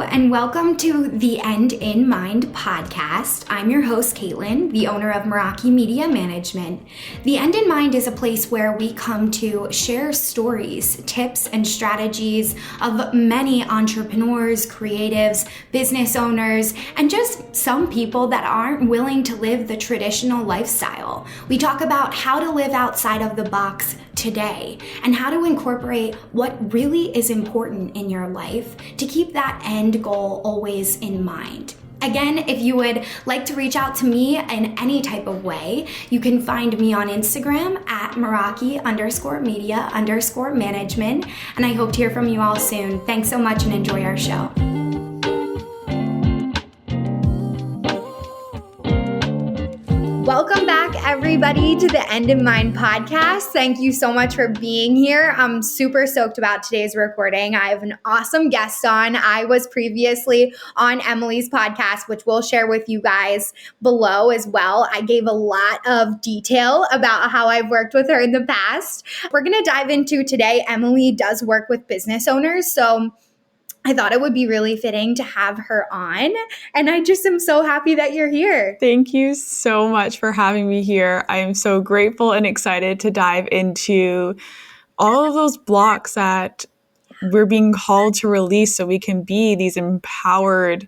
and welcome to the End in Mind podcast. I'm your host, Caitlin, the owner of Meraki Media Management. The End in Mind is a place where we come to share stories, tips, and strategies of many entrepreneurs, creatives, business owners, and just some people that aren't willing to live the traditional lifestyle. We talk about how to live outside of the box today and how to incorporate what really is important in your life to keep that end goal always in mind. Again, if you would like to reach out to me in any type of way, you can find me on Instagram at Meraki_media_management, and I hope to hear from you all soon. Thanks so much and enjoy our show. Welcome back, everybody, to the End in Mind podcast. Thank you so much for being here. I'm super stoked about today's recording. I have an awesome guest on. I was previously on Emily's podcast, which we'll share with you guys below as well. I gave a lot of detail about how I've worked with her in the past. We're going to dive into today. Emily does work with business owners, so I thought it would be really fitting to have her on, and I just am so happy that you're here. Thank you so much for having me here. I am so grateful and excited to dive into all of those blocks that we're being called to release so we can be these empowered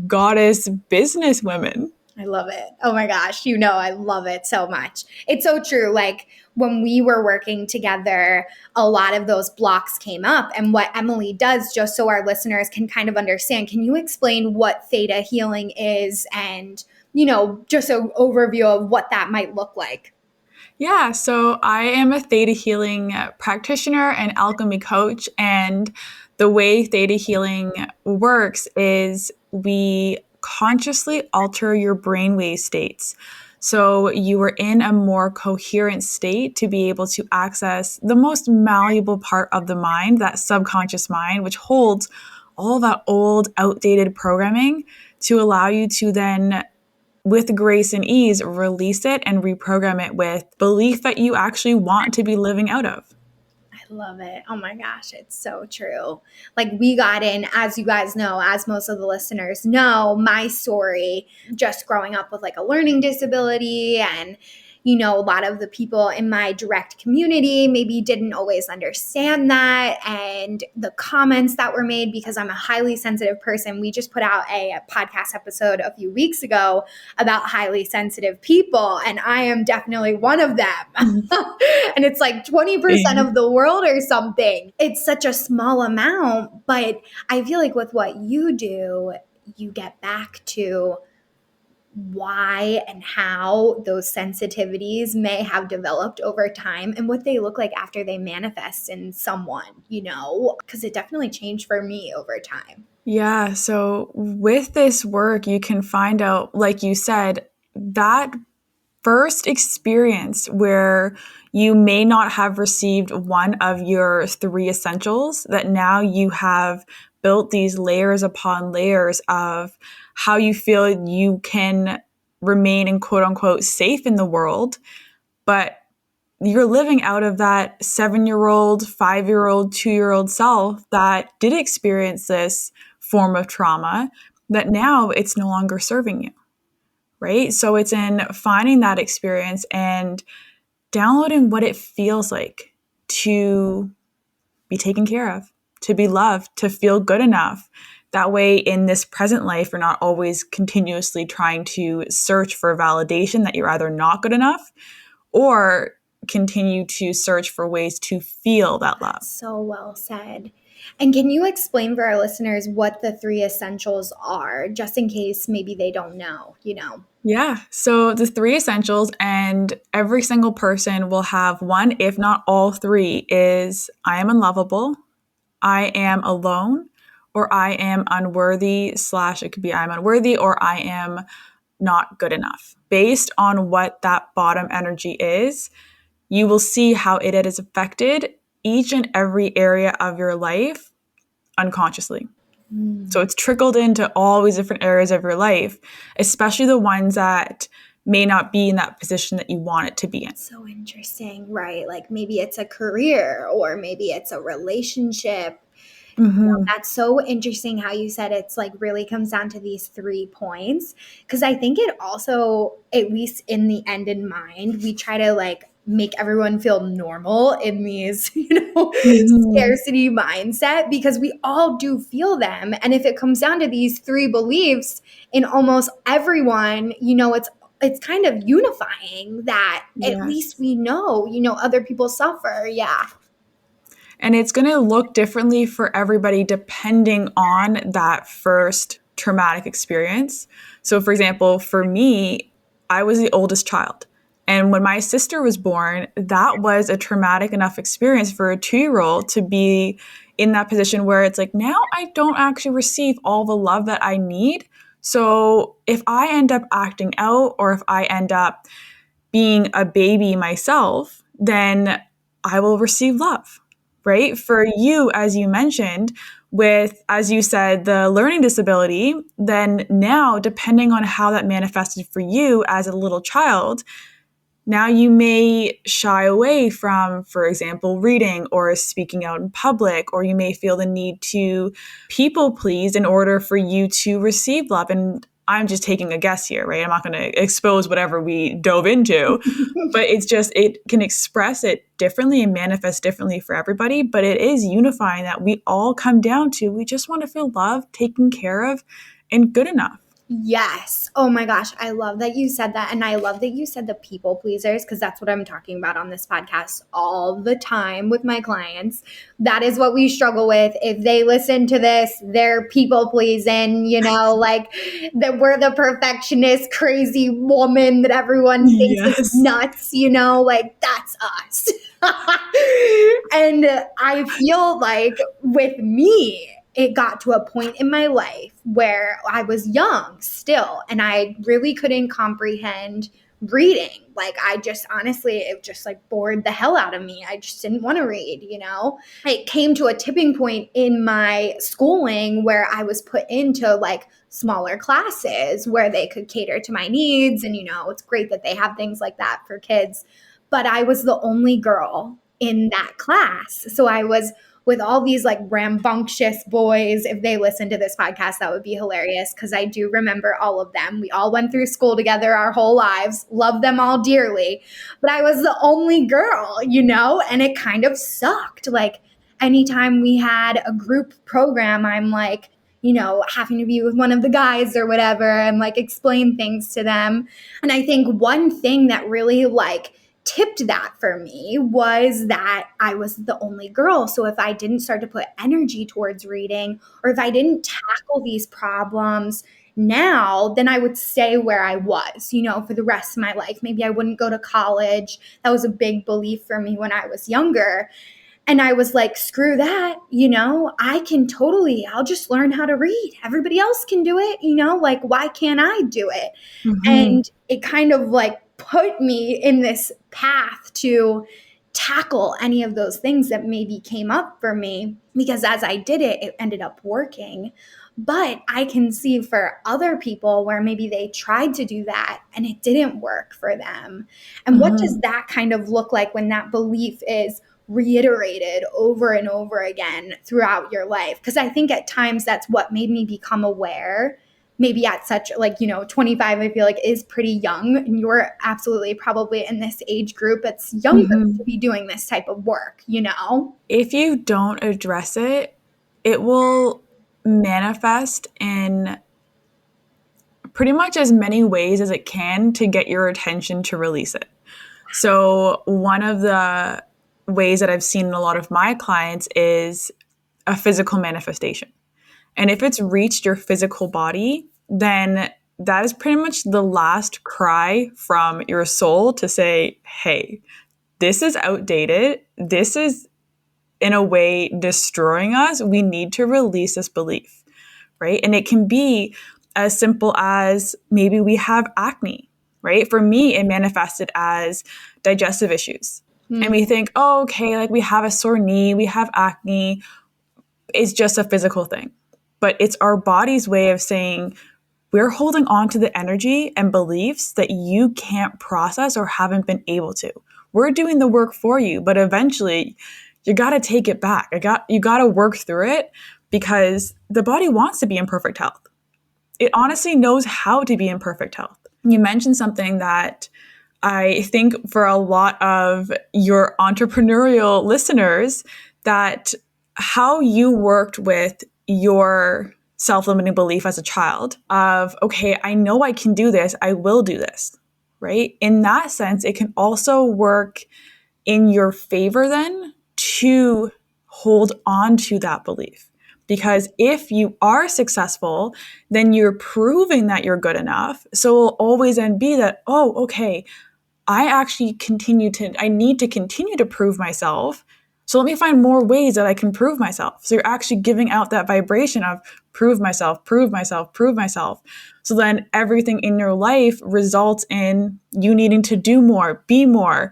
goddess business women. I love it. Oh my gosh, I love it so much. It's so true. Like when we were working together, a lot of those blocks came up. And what Emily does, just so our listeners can kind of understand, can you explain what Theta Healing is and, just an overview of what that might look like? Yeah, so I am a Theta Healing practitioner and alchemy coach. And the way Theta Healing works is we consciously alter your brainwave states. So you are in a more coherent state to be able to access the most malleable part of the mind, that subconscious mind, which holds all that old, outdated programming to allow you to then, with grace and ease, release it and reprogram it with belief that you actually want to be living out of. I love it. Oh my gosh, it's so true. Like we got in, as you guys know, as most of the listeners know, my story just growing up with like a learning disability and a lot of the people in my direct community maybe didn't always understand that. And the comments that were made, because I'm a highly sensitive person, we just put out a podcast episode a few weeks ago about highly sensitive people. And I am definitely one of them. And it's like 20% of the world or something. It's such a small amount, but I feel like with what you do, you get back to why and how those sensitivities may have developed over time and what they look like after they manifest in someone, because it definitely changed for me over time. Yeah, so with this work, you can find out, like you said, that first experience where you may not have received one of your 3 essentials, that now you have built these layers upon layers of how you feel you can remain in quote unquote safe in the world, but you're living out of that 7-year-old, 5-year-old, 2-year-old self that did experience this form of trauma, that now it's no longer serving you, right? So it's in finding that experience and downloading what it feels like to be taken care of, to be loved, to feel good enough. That way, in this present life, you're not always continuously trying to search for validation that you're either not good enough or continue to search for ways to feel that love. So well said. And can you explain for our listeners what the 3 essentials are, just in case maybe they don't know, Yeah. So the 3 essentials, and every single person will have one, if not all 3, is I am unlovable, I am alone, or I am unworthy / it could be I'm unworthy or I am not good enough. Based on what that bottom energy is, you will see how it has affected each and every area of your life unconsciously. So it's trickled into all these different areas of your life, especially the ones that may not be in that position that you want it to be in. So interesting, right? Like maybe it's a career or maybe it's a relationship. Mm-hmm. That's so interesting how you said it's like really comes down to these 3 points. Cause I think it also, at least in the end in mind, we try to like make everyone feel normal in these, Mm-hmm. scarcity mindset because we all do feel them. And if it comes down to these 3 beliefs in almost everyone, it's kind of unifying that at least Yes. we know, other people suffer. Yeah. And it's going to look differently for everybody depending on that first traumatic experience. So, for example, for me, I was the oldest child. And when my sister was born, that was a traumatic enough experience for a 2 year old to be in that position where it's like, now I don't actually receive all the love that I need. So, if I end up acting out or if I end up being a baby myself, then I will receive love, right? For you, as you mentioned, with, as you said, the learning disability, then now, depending on how that manifested for you as a little child, now you may shy away from, for example, reading or speaking out in public, or you may feel the need to people please in order for you to receive love. And I'm just taking a guess here, right? I'm not going to expose whatever we dove into, but it's just, it can express it differently and manifest differently for everybody. But it is unifying that we all come down to, we just want to feel loved, taken care of, and good enough. Yes. Oh my gosh. I love that you said that. And I love that you said the people pleasers because that's what I'm talking about on this podcast all the time with my clients. That is what we struggle with. If they listen to this, they're people pleasing, like that we're the perfectionist, crazy woman that everyone thinks is Yes. nuts, like that's us. And I feel like with me, it got to a point in my life where I was young still, and I really couldn't comprehend reading. Like, I just honestly, it just like bored the hell out of me. I just didn't want to read. It came to a tipping point in my schooling where I was put into like smaller classes where they could cater to my needs. And, it's great that they have things like that for kids. But I was the only girl in that class. So I was with all these like rambunctious boys. If they listen to this podcast, that would be hilarious because I do remember all of them. We all went through school together our whole lives, love them all dearly. But I was the only girl, and it kind of sucked. Like anytime we had a group program, I'm like, having to be with one of the guys or whatever and like explain things to them. And I think one thing that really like tipped that for me was that I was the only girl. So if I didn't start to put energy towards reading, or if I didn't tackle these problems now, then I would stay where I was, for the rest of my life. Maybe I wouldn't go to college. That was a big belief for me when I was younger. And I was like, screw that, I'll just learn how to read. Everybody else can do it, like, why can't I do it? Mm-hmm. And it kind of like put me in this path to tackle any of those things that maybe came up for me because as I did it, it ended up working. But I can see for other people where maybe they tried to do that and it didn't work for them. And what does Mm-hmm. that kind of look like when that belief is reiterated over and over again throughout your life? Because I think at times that's what made me become aware. Maybe at such like 25, I feel like is pretty young, and you're absolutely probably in this age group. It's younger Mm-hmm. to be doing this type of work. If you don't address it, it will manifest in pretty much as many ways as it can to get your attention to release it. So, one of the ways that I've seen in a lot of my clients is a physical manifestation. And if it's reached your physical body, then that is pretty much the last cry from your soul to say, hey, this is outdated. This is in a way destroying us. We need to release this belief, right? And it can be as simple as maybe we have acne, right? For me, it manifested as digestive issues. And we think, oh, okay, like we have a sore knee, we have acne, it's just a physical thing. But it's our body's way of saying, we're holding on to the energy and beliefs that you can't process or haven't been able to. We're doing the work for you, but eventually you got to take it back. You got to work through it because the body wants to be in perfect health. It honestly knows how to be in perfect health. You mentioned something that I think for a lot of your entrepreneurial listeners, that how you worked with your self-limiting belief as a child of, okay, I know I can do this, I will do this, right? In that sense, it can also work in your favor then to hold on to that belief. Because if you are successful, then you're proving that you're good enough. So it'll always then be that, oh, okay, I need to continue to prove myself. So let me find more ways that I can prove myself. So you're actually giving out that vibration of prove myself, prove myself, prove myself. So then everything in your life results in you needing to do more, be more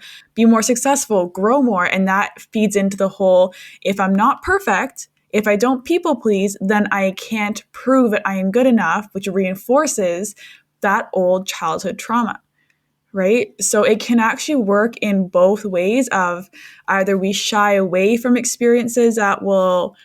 successful, grow more. And that feeds into the whole, if I'm not perfect, if I don't people please, then I can't prove that I am good enough, which reinforces that old childhood trauma. Right? So it can actually work in both ways of either we shy away from experiences that will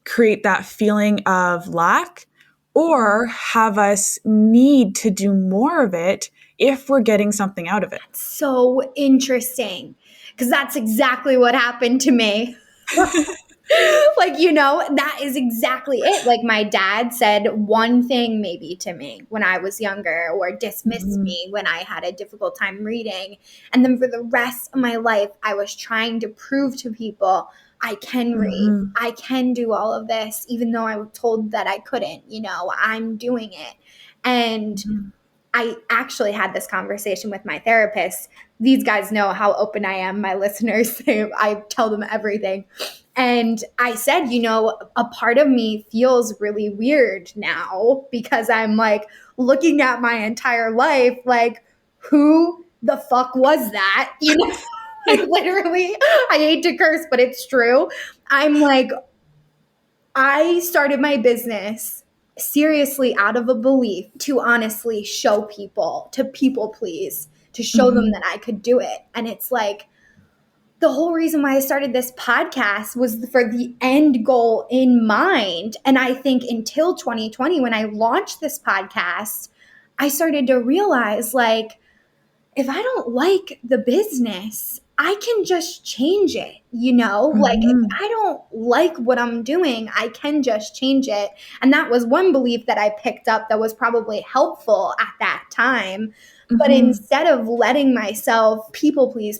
create that feeling of lack or have us need to do more of it if we're getting something out of it. So interesting, because that's exactly what happened to me. Like, that is exactly it. Like, my dad said one thing maybe to me when I was younger, or dismissed me when I had a difficult time reading. And then for the rest of my life, I was trying to prove to people I can read, I can do all of this, even though I was told that I couldn't. I'm doing it. And I actually had this conversation with my therapist. These guys know how open I am. My listeners, I tell them everything. And I said, a part of me feels really weird now because I'm like looking at my entire life, like, who the fuck was that? Like, literally, I hate to curse, but it's true. I'm like, I started my business seriously out of a belief to honestly show people, to people please, to show them that I could do it. And it's like, the whole reason why I started this podcast was for the end goal in mind. And I think until 2020, when I launched this podcast, I started to realize, like, if I don't like the business, I can just change it, Like, if I don't like what I'm doing, I can just change it. And that was one belief that I picked up that was probably helpful at that time. But instead of letting myself people please,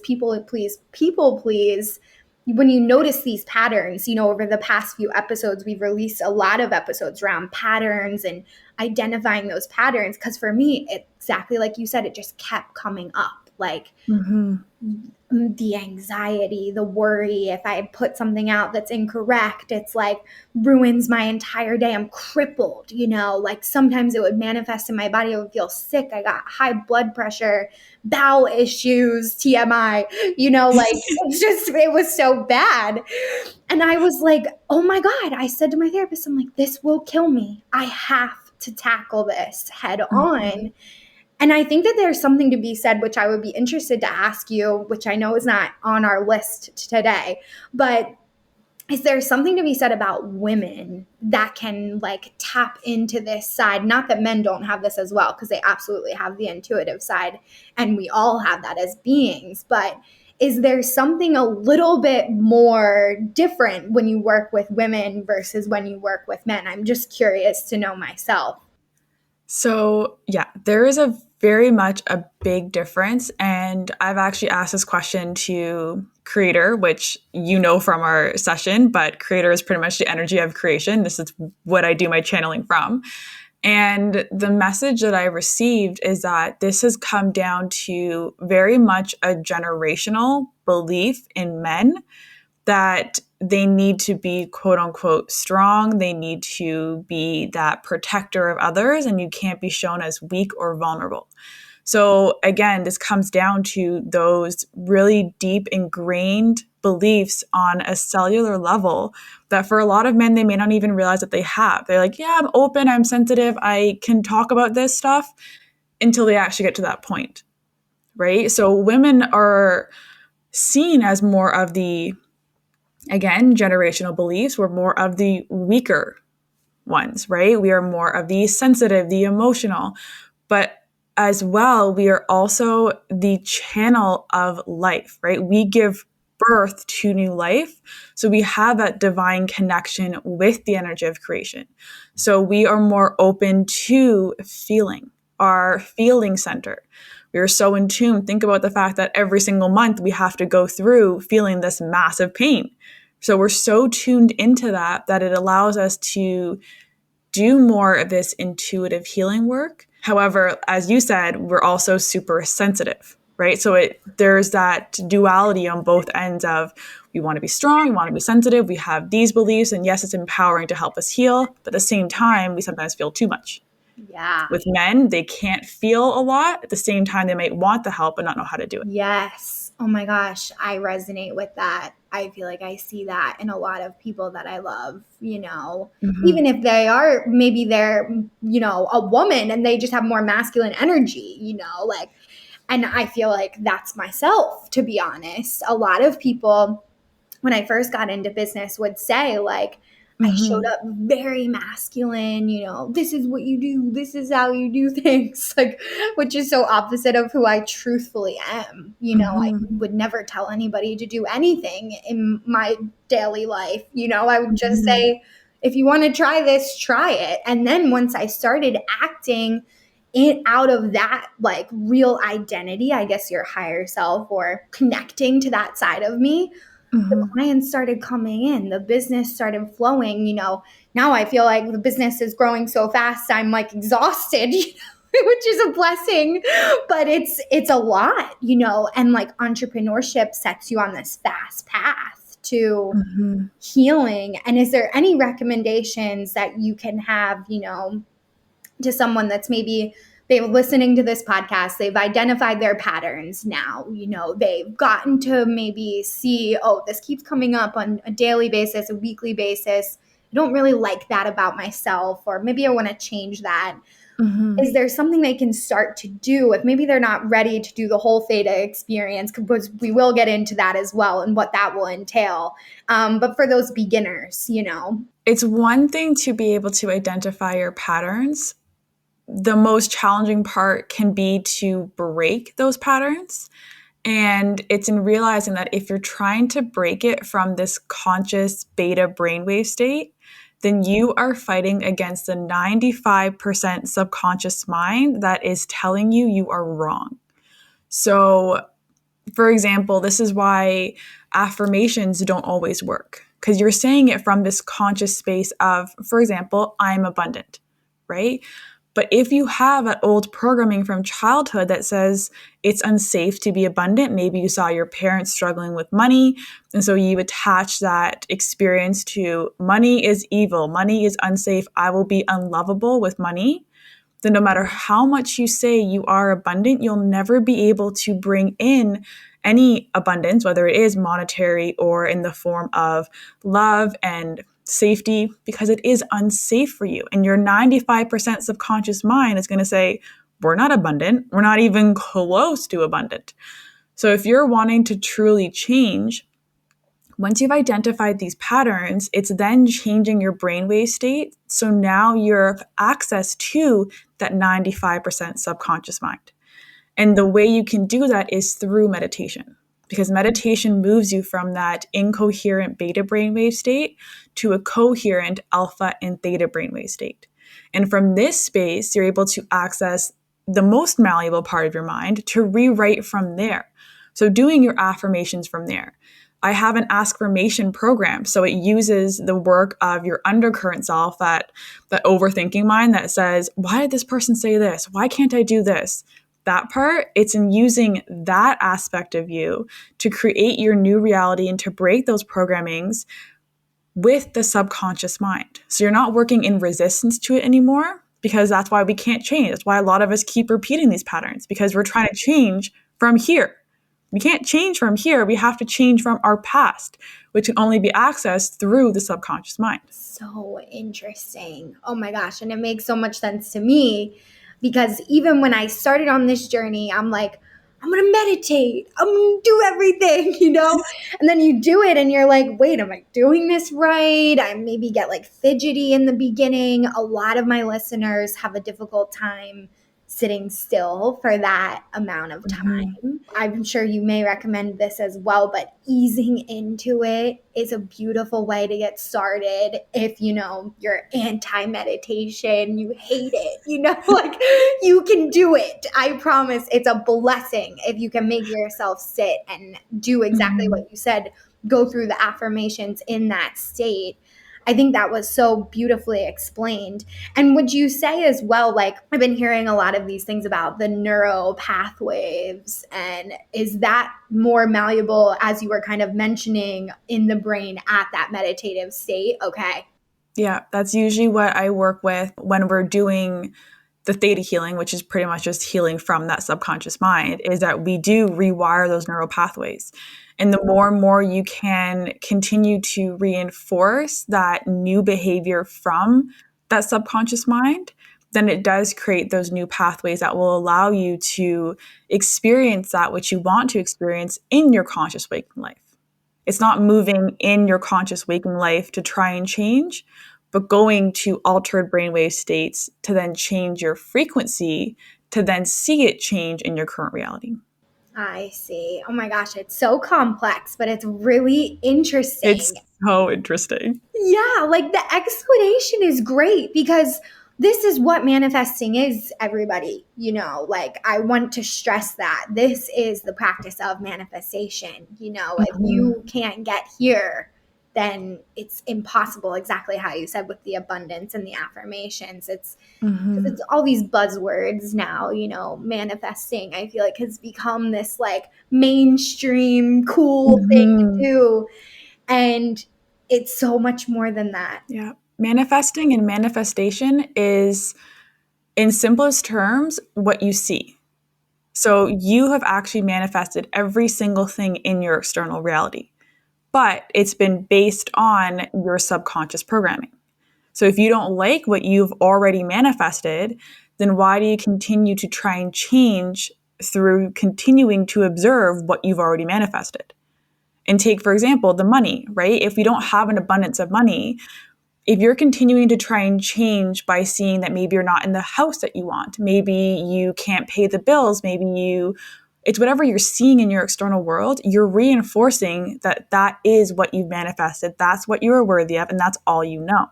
when you notice these patterns, over the past few episodes, we've released a lot of episodes around patterns and identifying those patterns. Because for me, exactly like you said, it just kept coming up. Like, the anxiety, the worry, if I put something out that's incorrect, it's like ruins my entire day. I'm crippled, like sometimes it would manifest in my body. I would feel sick. I got high blood pressure, bowel issues, TMI, like it was so bad. And I was like, oh my God, I said to my therapist, I'm like, this will kill me. I have to tackle this head on. And I think that there's something to be said, which I would be interested to ask you, which I know is not on our list today, but is there something to be said about women that can like tap into this side? Not that men don't have this as well, because they absolutely have the intuitive side and we all have that as beings, but is there something a little bit more different when you work with women versus when you work with men? I'm just curious to know myself. So, yeah, there is a very much a big difference. And I've actually asked this question to Creator, which from our session, but Creator is pretty much the energy of creation. This is what I do my channeling from. And the message that I received is that this has come down to very much a generational belief in men that they need to be quote unquote strong. They need to be that protector of others, and you can't be shown as weak or vulnerable. So again, this comes down to those really deep ingrained beliefs on a cellular level that for a lot of men, they may not even realize that they have. They're like, yeah, I'm open, I'm sensitive, I can talk about this stuff, until they actually get to that point, right? So women are seen as more of the Again, generational beliefs, we're more of the weaker ones, right? We are more of the sensitive, the emotional, but as well, we are also the channel of life, right? We give birth to new life. So we have that divine connection with the energy of creation. So we are more open to feeling, our feeling center. We are so in tune. Think about the fact that every single month we have to go through feeling this massive pain. So we're so tuned into that it allows us to do more of this intuitive healing work. However, as you said, we're also super sensitive, right? So there's that duality on both ends of we want to be strong, we want to be sensitive, we have these beliefs, and yes, it's empowering to help us heal, but at the same time, we sometimes feel too much. Yeah. With men, they can't feel a lot. At the same time, they might want the help but not know how to do it. Yes. Oh my gosh, I resonate with that. I feel like I see that in a lot of people that I love, even if maybe they're, a woman and they just have more masculine energy, like, and I feel like that's myself, to be honest. A lot of people, when I first got into business, would say, like, I showed up very masculine, this is what you do, this is how you do things, like, which is so opposite of who I truthfully am. I would never tell anybody to do anything in my daily life. I would just say, if you want to try this, try it. And then once I started acting out of that, like, real identity, I guess your higher self, or connecting to that side of me, the clients started coming in, the business started flowing. Now I feel like the business is growing so fast, I'm like exhausted, which is a blessing, but it's a lot, and like entrepreneurship sets you on this fast path to healing. And is there any recommendations that you can have, to someone that's maybe they're listening to this podcast, they've identified their patterns now, they've gotten to maybe see, oh, this keeps coming up on a daily basis, a weekly basis. I don't really like that about myself, or maybe I want to change that. Is there something they can start to do if maybe they're not ready to do the whole theta experience? Because we will get into that as well and what that will entail. But for those beginners, It's one thing to be able to identify your patterns. The most challenging part can be to break those patterns. And it's in realizing that if you're trying to break it from this conscious beta brainwave state, then you are fighting against the 95% subconscious mind that is telling you you are wrong. So, for example, this is why affirmations don't always work, because you're saying it from this conscious space of, for example, I'm abundant, right? But if you have that old programming from childhood that says it's unsafe to be abundant, maybe you saw your parents struggling with money, and so you attach that experience to money is evil, money is unsafe, I will be unlovable with money, then no matter how much you say you are abundant, you'll never be able to bring in any abundance, whether it is monetary or in the form of love and safety, because it is unsafe for you. And your 95% subconscious mind is going to say, we're not abundant. We're not even close to abundant. So if you're wanting to truly change, once you've identified these patterns, it's then changing your brainwave state. So now you have access to that 95% subconscious mind. And the way you can do that is through meditation, because meditation moves you from that incoherent beta brainwave state to a coherent alpha and theta brainwave state. And from this space, you're able to access the most malleable part of your mind to rewrite from there. So doing your affirmations from there. I have an affirmation program. So it uses the work of your undercurrent self, that overthinking mind that says, why did this person say this? Why can't I do this? That part, it's in using that aspect of you to create your new reality and to break those programmings with the subconscious mind. So you're not working in resistance to it anymore, because that's why we can't change. That's why a lot of us keep repeating these patterns, because we're trying to change from here. We can't change from here. We have to change from our past, which can only be accessed through the subconscious mind. So interesting. Oh my gosh. And it makes so much sense to me, because even when I started on this journey, I'm like, I'm going to meditate. I'm going to do everything, And then you do it and you're like, wait, am I doing this right? I maybe get like fidgety in the beginning. A lot of my listeners have a difficult time sitting still for that amount of Mhm. time. I'm sure you may recommend this as well, but easing into it is a beautiful way to get started if you're anti-meditation, you hate it, like you can do it. I promise it's a blessing if you can make yourself sit and do exactly Mhm. what you said, go through the affirmations in that state. I think that was so beautifully explained. And would you say as well, like I've been hearing a lot of these things about the neural pathways, and is that more malleable as you were kind of mentioning in the brain at that meditative state? Okay. Yeah, that's usually what I work with when we're doing the theta healing, which is pretty much just healing from that subconscious mind, is that we do rewire those neural pathways. And the more and more you can continue to reinforce that new behavior from that subconscious mind, then it does create those new pathways that will allow you to experience that which you want to experience in your conscious waking life. It's not moving in your conscious waking life to try and change, but going to altered brainwave states to then change your frequency to then see it change in your current reality. I see. Oh my gosh, it's so complex, but it's really It's interesting. so interesting. Yeah, like the explanation is great because this is what manifesting is, everybody. Like I want to stress that this is the practice of manifestation. If Mhm. you can't get here, then it's impossible, exactly how you said with the abundance and the affirmations. It's because Mhm. it's all these buzzwords now, manifesting, I feel like has become this like mainstream cool thing to Mhm. do. And it's so much more than that. Yeah. Manifesting and manifestation is, in simplest terms, what you see. So you have actually manifested every single thing in your external reality, but it's been based on your subconscious programming. So if you don't like what you've already manifested, then why do you continue to try and change through continuing to observe what you've already manifested? And take, for example, the money, right? If we don't have an abundance of money, if you're continuing to try and change by seeing that maybe you're not in the house that you want, maybe you can't pay the bills, it's whatever you're seeing in your external world, you're reinforcing that that is what you've manifested, that's what you are worthy of, and that's all you know.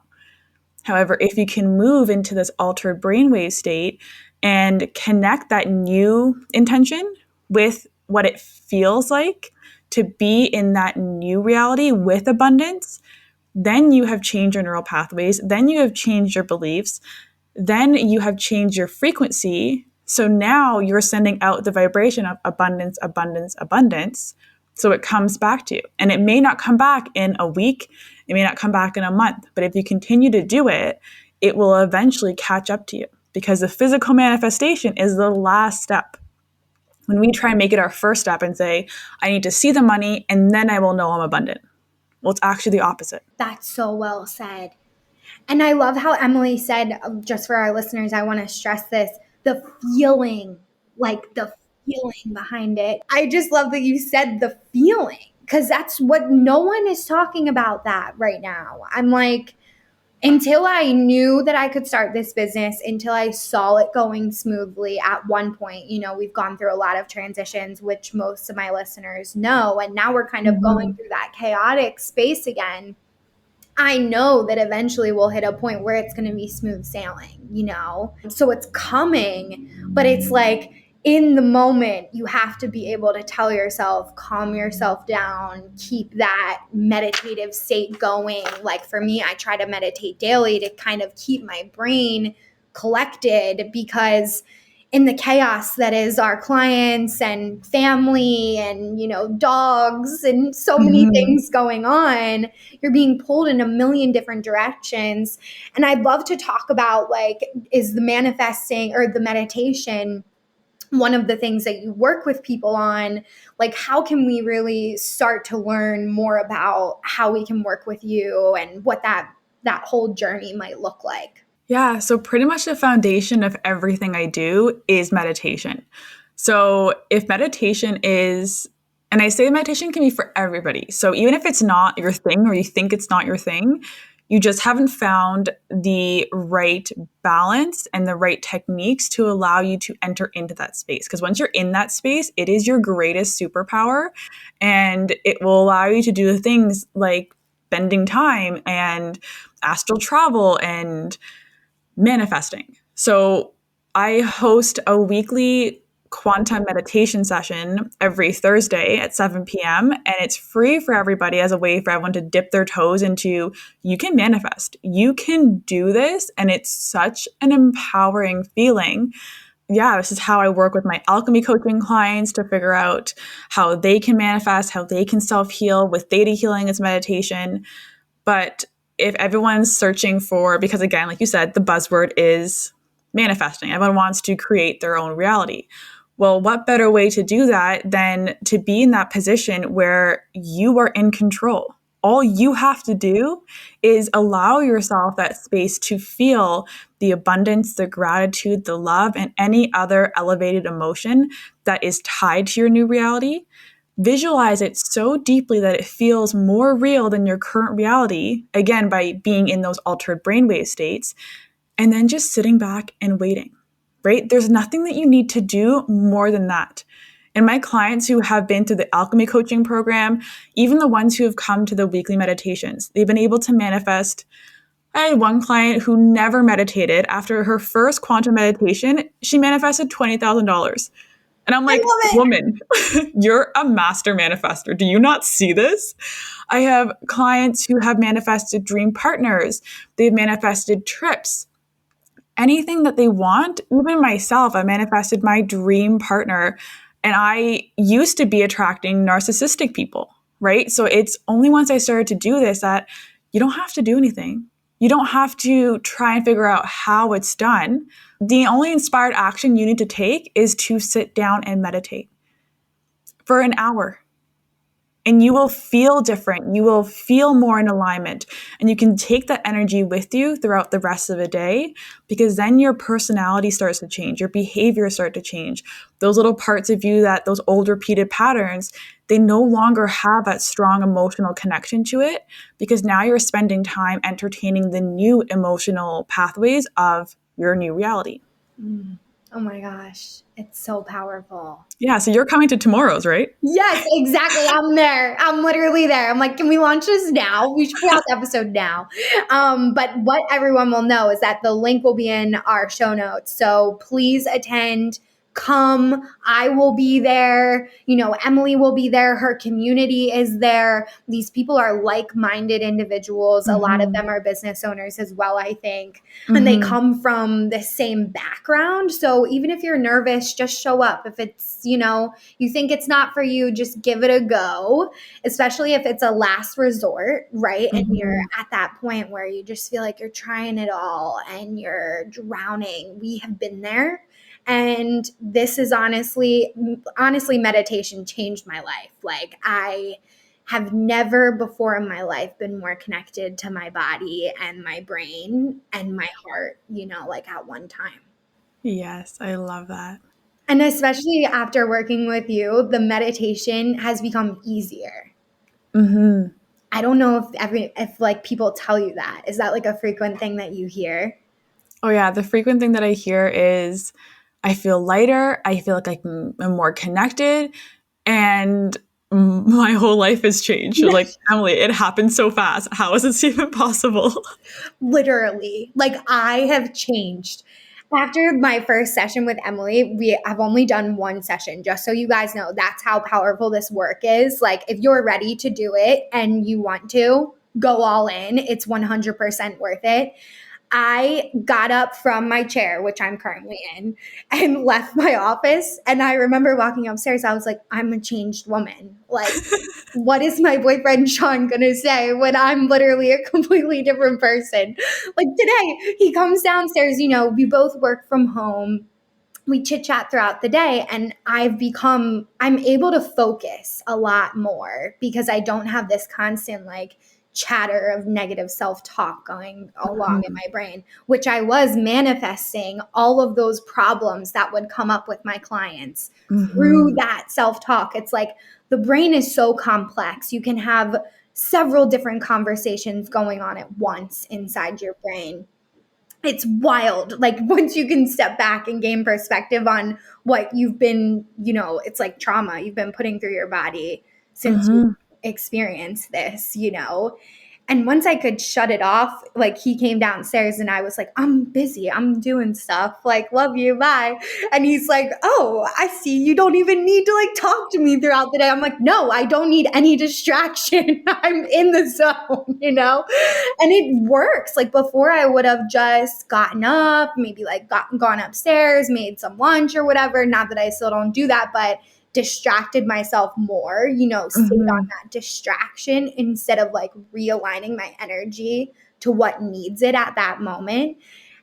However, if you can move into this altered brainwave state and connect that new intention with what it feels like to be in that new reality with abundance, then you have changed your neural pathways, then you have changed your beliefs, then you have changed your frequency. So now you're sending out the vibration of abundance, abundance, abundance. So it comes back to you. And it may not come back in a week, it may not come back in a month, but if you continue to do it, it will eventually catch up to you because the physical manifestation is the last step. When we try and make it our first step and say, I need to see the money and then I will know I'm abundant. Well, it's actually the opposite. That's so well said. And I love how Emily said, just for our listeners, I want to stress this, the feeling, like the feeling behind it. I just love that you said the feeling because that's what no one is talking about that right now. I'm like, until I knew that I could start this business, until I saw it going smoothly at one point, we've gone through a lot of transitions, which most of my listeners know. And now we're kind of going Mhm. through that chaotic space again. I know that eventually we'll hit a point where it's going to be smooth sailing. So it's coming, but it's like in the moment, you have to be able to tell yourself, calm yourself down, keep that meditative state going. Like for me, I try to meditate daily to kind of keep my brain collected because in the chaos that is our clients and family and dogs and so many Mhm. things going on, you're being pulled in a million different directions. And I'd love to talk about, like, is the manifesting or the meditation one of the things that you work with people on? Like, how can we really start to learn more about how we can work with you and what that whole journey might look like? Yeah, so pretty much the foundation of everything I do is meditation. So if meditation is, and I say meditation can be for everybody. So even if it's not your thing or you think it's not your thing, you just haven't found the right balance and the right techniques to allow you to enter into that space. Because once you're in that space, it is your greatest superpower and it will allow you to do the things like bending time and astral travel and manifesting. So I host a weekly quantum meditation session every Thursday at 7 p.m. And it's free for everybody as a way for everyone to dip their toes into you can manifest, you can do this. And it's such an empowering feeling. Yeah, this is how I work with my alchemy coaching clients to figure out how they can manifest, how they can self heal with theta healing as meditation. But if everyone's searching for, because again, like you said, the buzzword is manifesting, everyone wants to create their own reality. Well, what better way to do that than to be in that position where you are in control? All you have to do is allow yourself that space to feel the abundance, the gratitude, the love, and any other elevated emotion that is tied to your new reality. Visualize it so deeply that it feels more real than your current reality, again, by being in those altered brainwave states, and then just sitting back and waiting, right? There's nothing that you need to do more than that. And my clients who have been through the alchemy coaching program, even the ones who have come to the weekly meditations, they've been able to manifest. I had one client who never meditated. After her first quantum meditation, she manifested $20,000. And I'm I like, love it. woman, you're a master manifester. Do you not see this? I have clients who have manifested dream partners. They've manifested trips, anything that they want. Even myself, I manifested my dream partner. And I used to be attracting narcissistic people, right? So it's only once I started to do this that you don't have to do anything. You don't have to try and figure out how it's done. The only inspired action you need to take is to sit down and meditate for an hour. And you will feel different. You will feel more in alignment. And you can take that energy with you throughout the rest of the day because then your personality starts to change. Your behavior starts to change. Those little parts of you that those old repeated patterns, they no longer have that strong emotional connection to it because now you're spending time entertaining the new emotional pathways of your new reality. Oh my gosh, it's so powerful. Yeah, so you're coming to tomorrow's, right? Yes, exactly. I'm there. I'm literally there. I'm like, can we launch this now? We should put out the episode now. But what everyone will know is that the link will be in our show notes. So please attend. Come, I will be there. You know, Emily will be there. Her community is there. These people are like-minded individuals. A lot of them are business owners as well, I think. And they come from the same background. So even if you're nervous, just show up. If it's, you know, you think it's not for you, just give it a go, especially if it's a last resort, right? And you're at that point where you just feel like you're trying it all and you're drowning. We have been there. And this is honestly, meditation changed my life. Like I have never before in my life been more connected to my body and my brain and my heart, you know, like at one time. Yes, I love that. And especially after working with you, the meditation has become easier. I don't know if like people tell you that. Is that like a frequent thing that you hear? Oh yeah, the frequent thing that I hear is I feel lighter, I feel like I'm more connected, and my whole life has changed. Like, Emily, it happened so fast. How is this even possible? Literally, like I have changed. After my first session with Emily, we have only done one session, just so you guys know. That's how powerful this work is. Like, if you're ready to do it and you want to go all in, it's 100% worth it. I got up from my chair, which I'm currently in, and left my office. And I remember walking upstairs. I was like, I'm a changed woman. Like, what is my boyfriend Sean going to say when I'm literally a completely different person? Like today, he comes downstairs, you know, we both work from home. We chit chat throughout the day, and I'm able to focus a lot more because I don't have this constant like chatter of negative self-talk going along in my brain, which I was manifesting all of those problems that would come up with my clients through that self-talk. It's like the brain is so complex. You can have several different conversations going on at once inside your brain. It's wild. Like once you can step back and gain perspective on what you've been, it's like trauma you've been putting through your body since you experienced this, And once I could shut it off, like he came downstairs and I was like, I'm busy. I'm doing stuff. Like, love you. Bye. And he's like, oh, I see. You don't even need to like talk to me throughout the day. I'm like, no, I don't need any distraction. I'm in the zone, And it works. Like before I would have just gotten up, maybe like gone upstairs, made some lunch or whatever. Not that I still don't do that, but distracted myself more, stayed on that distraction instead of like realigning my energy to what needs it at that moment.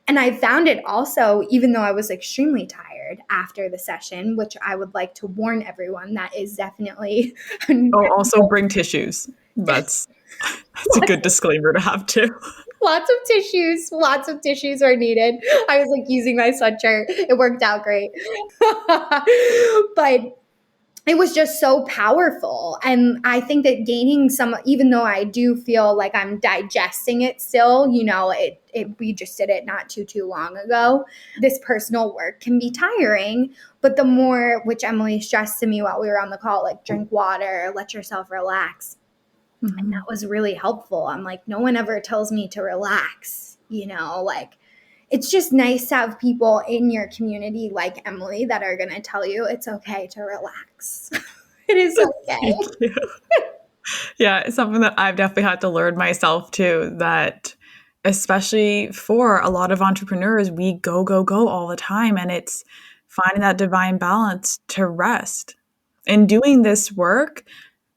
And I found it also, even though I was extremely tired after the session, which I would like to warn everyone, that is definitely. Oh, also bring tissues. That's a good disclaimer to have too. Lots of tissues are needed. I was like using my sweatshirt. It worked out great. But it was just so powerful. And I think that gaining even though I do feel like I'm digesting it still, we just did it not too long ago. This personal work can be tiring, but the more, which Emily stressed to me while we were on the call, like drink water, let yourself relax. And that was really helpful. I'm like, no one ever tells me to relax, like it's just nice to have people in your community like Emily that are going to tell you it's okay to relax. It is okay. Thank you. Yeah, it's something that I've definitely had to learn myself too, that especially for a lot of entrepreneurs, we go all the time. And it's finding that divine balance to rest. In doing this work,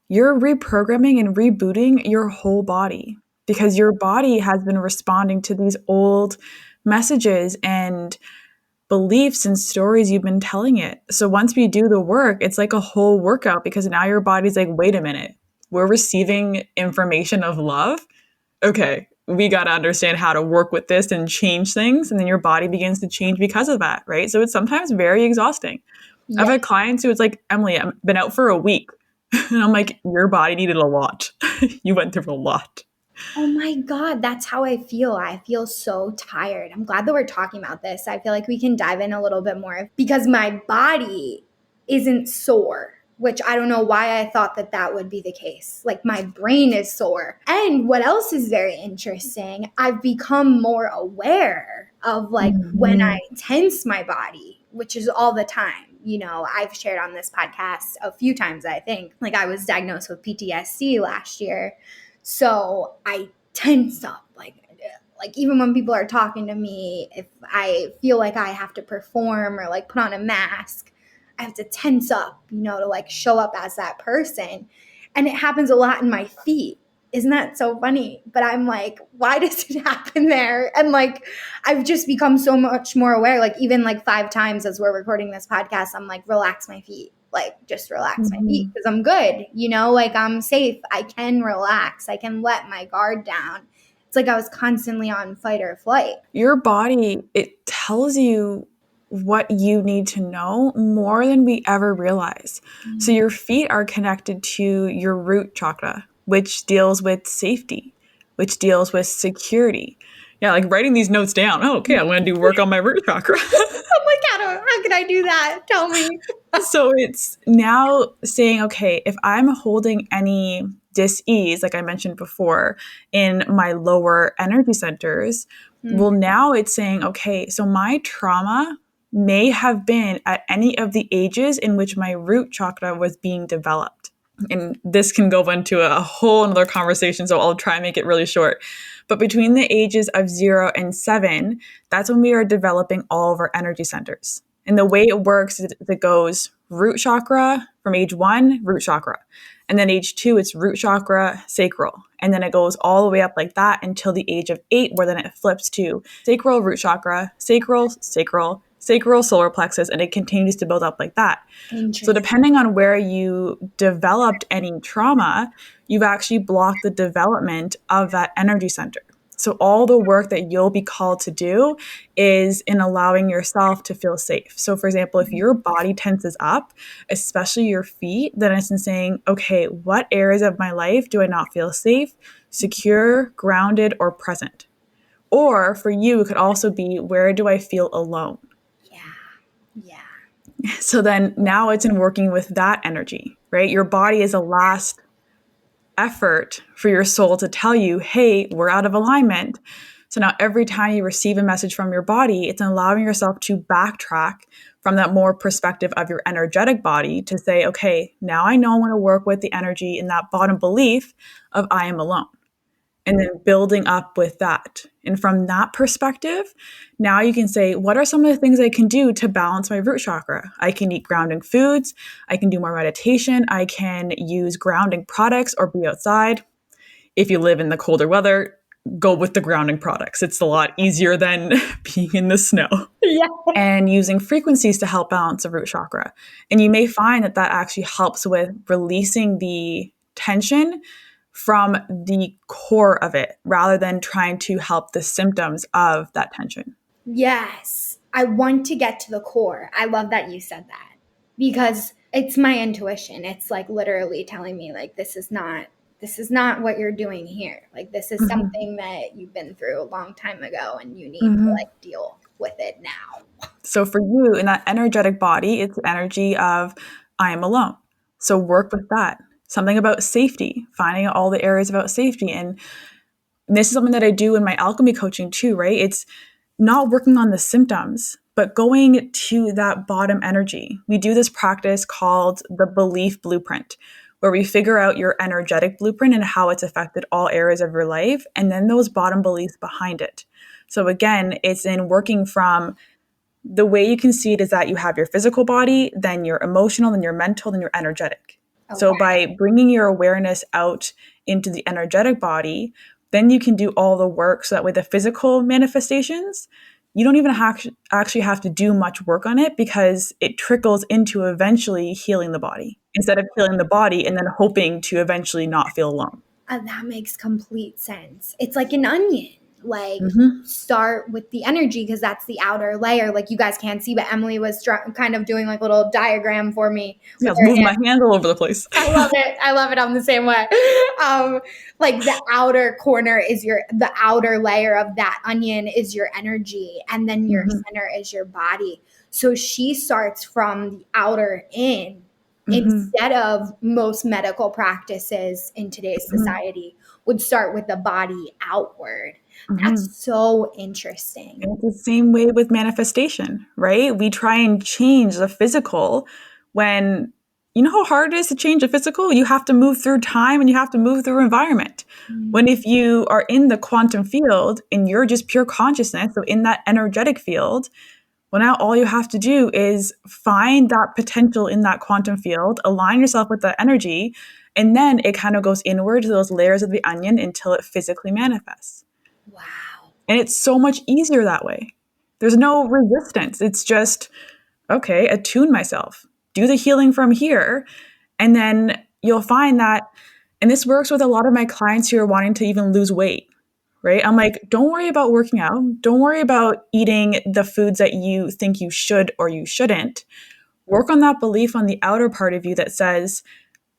you're reprogramming and rebooting your whole body because your body has been responding to these old messages and beliefs and stories you've been telling it. So once we do the work, it's like a whole workout because now your body's like, wait a minute, we're receiving information of love. Okay, we got to understand how to work with this and change things. And then your body begins to change because of that, right? So it's sometimes very exhausting. Yeah. I've had clients who it's like, Emily, I've been out for a week. And I'm like, your body needed a lot. You went through a lot. Oh my God, that's how I feel. I feel so tired. I'm glad that we're talking about this. I feel like we can dive in a little bit more because my body isn't sore, which I don't know why I thought that would be the case. Like my brain is sore. And what else is very interesting, I've become more aware of like when I tense my body, which is all the time. I've shared on this podcast a few times, I think. Like I was diagnosed with PTSD last year. So I tense up, like even when people are talking to me, if I feel like I have to perform or like put on a mask, I have to tense up, to like show up as that person. And it happens a lot in my feet. Isn't that so funny? But I'm like, why does it happen there? And like, I've just become so much more aware. Like even like 5 times as we're recording this podcast, I'm like, relax my feet. Like just relax my feet because I'm good, like I'm safe. I can relax. I can let my guard down. It's like I was constantly on fight or flight. Your body, it tells you what you need to know more than we ever realize. So your feet are connected to your root chakra, which deals with safety, which deals with security. Yeah, like writing these notes down. Oh, okay, I'm going to do work on my root chakra. Oh my God, how can I do that? Tell me. So it's now saying, okay, if I'm holding any dis-ease, like I mentioned before, in my lower energy centers, well, now it's saying, okay, so my trauma may have been at any of the ages in which my root chakra was being developed. And this can go into a whole another conversation, so I'll try and make it really short. But between the ages of 0 and 7, that's when we are developing all of our energy centers. And the way it works is it goes root chakra from age 1, root chakra. And then age 2, it's root chakra, sacral. And then it goes all the way up like that until the age of 8, where then it flips to sacral, root chakra, sacral, sacral, solar plexus, and it continues to build up like that. So Interesting. depending on where you developed any trauma, you've actually blocked the development of that energy center. So all the work that you'll be called to do is in allowing yourself to feel safe. So for example, if your body tenses up, especially your feet, then it's in saying, okay, what areas of my life do I not feel safe, secure, grounded, or present? Or for you, it could also be, where do I feel alone? Yeah. Yeah. So then now it's in working with that energy, right? Your body is a last effort for your soul to tell you, hey, we're out of alignment. So now every time you receive a message from your body, it's allowing yourself to backtrack from that more perspective of your energetic body to say, okay, now I know I want to work with the energy in that bottom belief of I am alone. And then building up with that. And from that perspective, now you can say, what are some of the things I can do to balance my root chakra? I can eat grounding foods. I can do more meditation. I can use grounding products or be outside. If you live in the colder weather, go with the grounding products. It's a lot easier than being in the snow. Yeah. And using frequencies to help balance the root chakra. And you may find that that actually helps with releasing the tension from the core of it rather than trying to help the symptoms of that tension. Yes. I want to get to the core. I love that you said that because it's my intuition. It's like literally telling me like this is not what you're doing here. Like this is Mm-hmm. something that you've been through a long time ago and you need to Mm-hmm. like deal with it now. So for you in that energetic body, it's energy of I am alone. So work with that. Something about safety, finding out all the areas about safety. And this is something that I do in my alchemy coaching too, right? It's not working on the symptoms, but going to that bottom energy. We do this practice called the belief blueprint, where we figure out your energetic blueprint and how it's affected all areas of your life, and then those bottom beliefs behind it. So again, it's in working from the way you can see it is that you have your physical body, then your emotional, then your mental, then your energetic. So Okay. by bringing your awareness out into the energetic body, then you can do all the work. So that way, the physical manifestations, you don't even actually have to do much work on it because it trickles into eventually healing the body instead of healing the body and then hoping to eventually not feel alone. That makes complete sense. It's like an onion. Like Mm-hmm. start with the energy because that's the outer layer. Like you guys can't see, but Emily was kind of doing like a little diagram for me Yeah, I with was her moving hand. my hands all over the place. I love it. I love it. I'm the same way. Like the outer corner is the outer layer of that onion is your energy, and then your Mm-hmm. center is your body. So she starts from the outer in Mm-hmm. instead of most medical practices in today's Mm-hmm. society would start with the body outward. Mm-hmm. That's so interesting. And it's the same way with manifestation, right? We try and change the physical when you know how hard it is to change a physical? You have to move through time and you have to move through environment. When if you are in the quantum field and you're just pure consciousness, so in that energetic field, well, now all you have to do is find that potential in that quantum field, align yourself with that energy, and then it kind of goes inward to those layers of the onion until it physically manifests. Wow. And it's so much easier that way. There's no resistance. It's just, okay, attune myself, do the healing from here. And then you'll find that, and this works with a lot of my clients who are wanting to even lose weight, right? I'm like, don't worry about working out. Don't worry about eating the foods that you think you should or you shouldn't. Work on that belief on the outer part of you that says,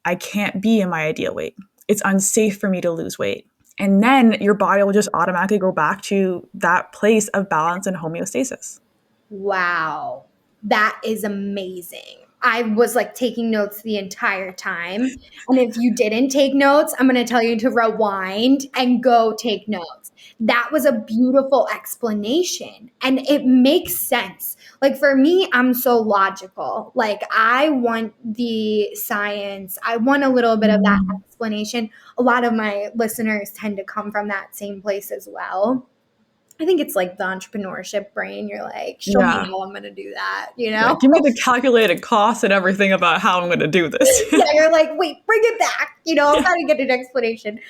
I can't be in my ideal weight. It's unsafe for me to lose weight. And then your body will just automatically go back to that place of balance and homeostasis. Wow. That is amazing. I was like taking notes the entire time. And if you didn't take notes, I'm going to tell you to rewind and go take notes. That was a beautiful explanation and it makes sense. Like for me, I'm so logical. Like I want the science, I want a little bit of that Mm. explanation. A lot of my listeners tend to come from that same place as well. I think it's like the entrepreneurship brain. You're like, show me Yeah. how I'm going to do that, you Yeah. know? Give me the calculated costs and everything about how I'm going to do this. Yeah, you're like, wait, bring it back. I'm trying to get an explanation.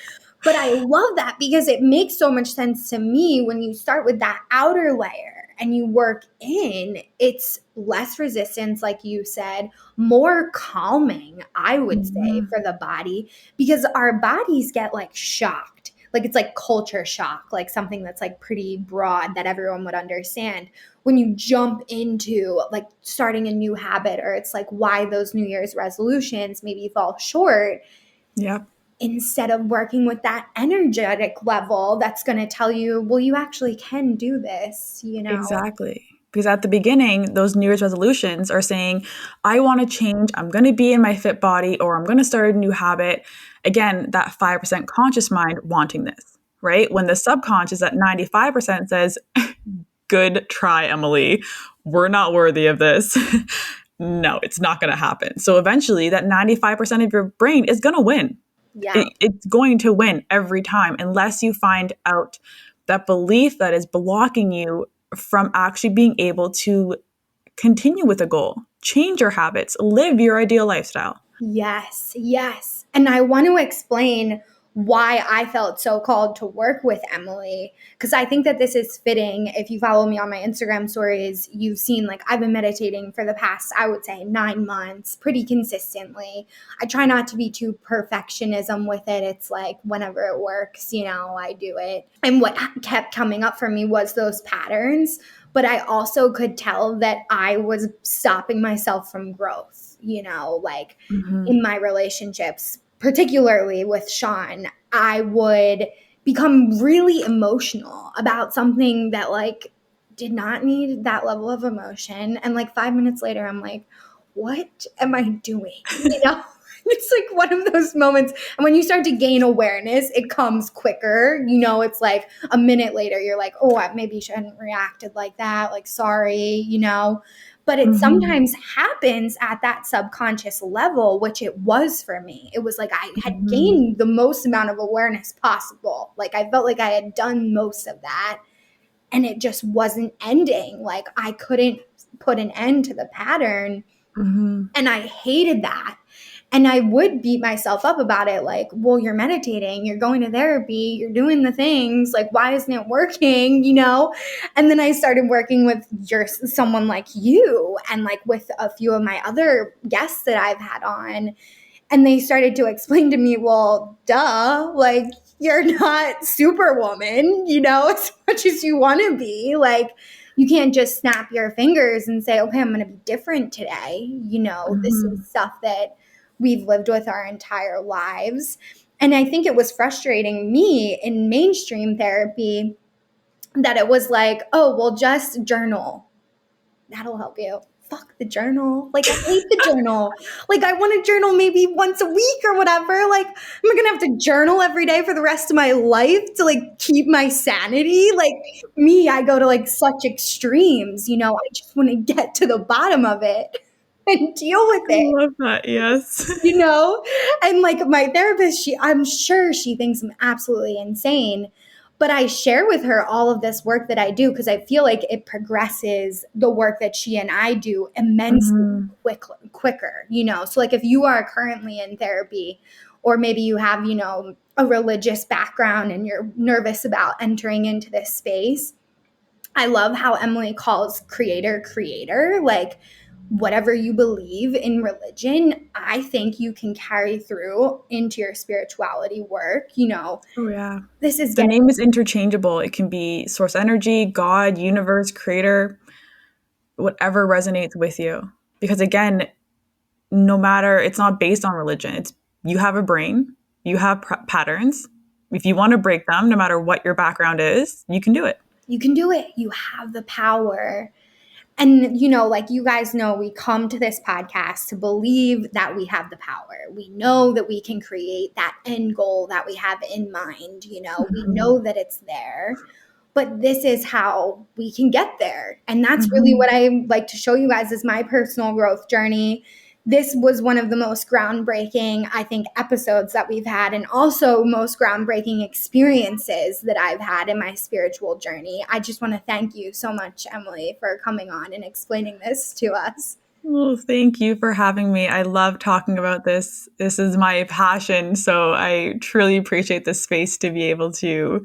But I love that because it makes so much sense to me when you start with that outer layer and you work in, it's less resistance, like you said, more calming, I would say, Mhm. for the body, because our bodies get like shocked. Like it's like culture shock, like something that's like pretty broad that everyone would understand. When you jump into like starting a new habit, or it's like why those New Year's resolutions maybe fall short, Yep. instead of working with that energetic level that's going to tell you, well, you actually can do this, you know? Exactly. Because at the beginning, those New Year's resolutions are saying, I want to change, I'm going to be in my fit body, or I'm going to start a new habit. Again, that 5% conscious mind wanting this, right? When the subconscious at 95% says, good try, Emily, we're not worthy of this. No, it's not going to happen. So eventually, that 95% of your brain is going to win. Yeah. It's going to win every time unless you find out that belief that is blocking you from actually being able to continue with a goal, change your habits, live your ideal lifestyle. Yes, yes. And I want to explain why I felt so called to work with Emily, because I think that this is fitting. If you follow me on my Instagram stories, you've seen like I've been meditating for the past, I would say, 9 months pretty consistently. I try not to be too perfectionism with it. It's like whenever it works, I do it. And what kept coming up for me was those patterns, but I also could tell that I was stopping myself from growth, like Mm-hmm. in my relationships, particularly with Sean, I would become really emotional about something that like did not need that level of emotion. And like 5 minutes later, I'm like, what am I doing? It's like one of those moments. And when you start to gain awareness, it comes quicker. It's like a minute later, you're like, oh, I maybe shouldn't reacted like that. Like, sorry. But it Mm-hmm. sometimes happens at that subconscious level, which it was for me. It was like I had Mm-hmm. gained the most amount of awareness possible. Like I felt like I had done most of that, and it just wasn't ending. Like I couldn't put an end to the pattern. Mm-hmm. And I hated that. And I would beat myself up about it, like, well, you're meditating, you're going to therapy, you're doing the things, like, why isn't it working? And then I started working with someone like you, and like with a few of my other guests that I've had on. And they started to explain to me, well, duh, like, you're not Superwoman, as much as you want to be. Like, you can't just snap your fingers and say, okay, I'm going to be different today. This Mm-hmm. is stuff that we've lived with our entire lives. And I think it was frustrating me in mainstream therapy that it was like, oh, well, just journal. That'll help you. Fuck the journal. Like, I hate the journal. Like, I want to journal maybe once a week or whatever. Like, am I going to have to journal every day for the rest of my life to like keep my sanity? Like, me, I go to like such extremes. I just want to get to the bottom of it and deal with I it. love that. Yes. you know and like my therapist, I'm sure she thinks I'm absolutely insane, but I share with her all of this work that I do because I feel like it progresses the work that she and I do immensely Mm-hmm. quicker. So like if you are currently in therapy, or maybe you have a religious background and you're nervous about entering into this space, I love how Emily calls creator. Like, whatever you believe in religion, I think you can carry through into your spirituality work. Oh, yeah. This is The getting, name is interchangeable. It can be source energy, God, universe, creator, whatever resonates with you. Because again, no matter, it's not based on religion. It's you have a brain, you have patterns. If you want to break them, no matter what your background is, you can do it. you can do it. You have the power. And, like you guys know, we come to this podcast to believe that we have the power. We know that we can create that end goal that we have in mind. We Mm-hmm. know that it's there, but this is how we can get there. And that's really Mm-hmm. what I like to show you guys is my personal growth journey. This was one of the most groundbreaking, I think, episodes that we've had, and also most groundbreaking experiences that I've had in my spiritual journey. I just want to thank you so much, Emily, for coming on and explaining this to us. Well, thank you for having me. I love talking about this. This is my passion. So I truly appreciate this space to be able to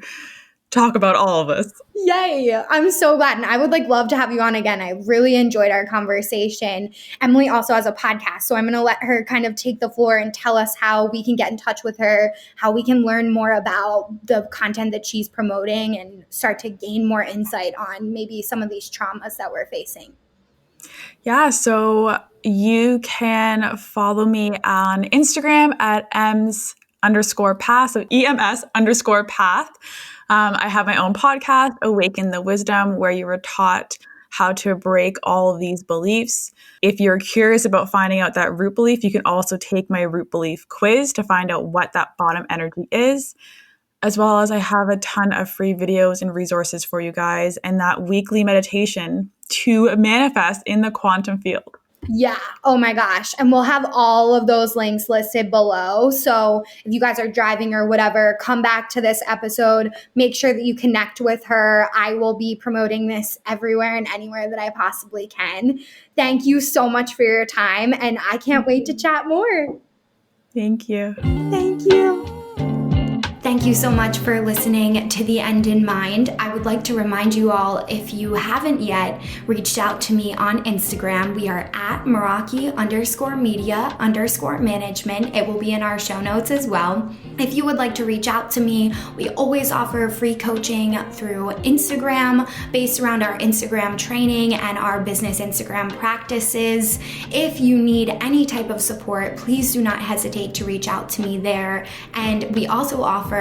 talk about all of us. Yay. I'm so glad. And I would love to have you on again. I really enjoyed our conversation. Emily also has a podcast, so I'm going to let her kind of take the floor and tell us how we can get in touch with her, how we can learn more about the content that she's promoting and start to gain more insight on maybe some of these traumas that we're facing. Yeah, so you can follow me on Instagram at EMS_path, so EMS_path. I have my own podcast, Awaken the Wisdom, where you were taught how to break all of these beliefs. If you're curious about finding out that root belief, you can also take my root belief quiz to find out what that bottom energy is. As well as I have a ton of free videos and resources for you guys and that weekly meditation to manifest in the quantum field. Yeah. Oh my gosh. And we'll have all of those links listed below. So if you guys are driving or whatever, come back to this episode. Make sure that you connect with her. I will be promoting this everywhere and anywhere that I possibly can. Thank you so much for your time. And I can't wait to chat more. Thank you. Thank you. Thank you so much for listening to The End in Mind. I would like to remind you all, if you haven't yet reached out to me on Instagram, we are at Meraki_media_management. It will be in our show notes as well. If you would like to reach out to me, we always offer free coaching through Instagram based around our Instagram training and our business Instagram practices. If you need any type of support, please do not hesitate to reach out to me there. And we also offer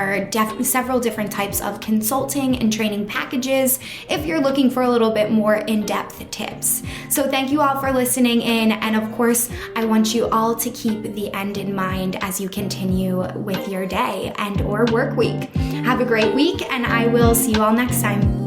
several different types of consulting and training packages if you're looking for a little bit more in-depth tips. So thank you all for listening in, and of course, I want you all to keep the end in mind as you continue with your day and or work week. Have a great week, and I will see you all next time.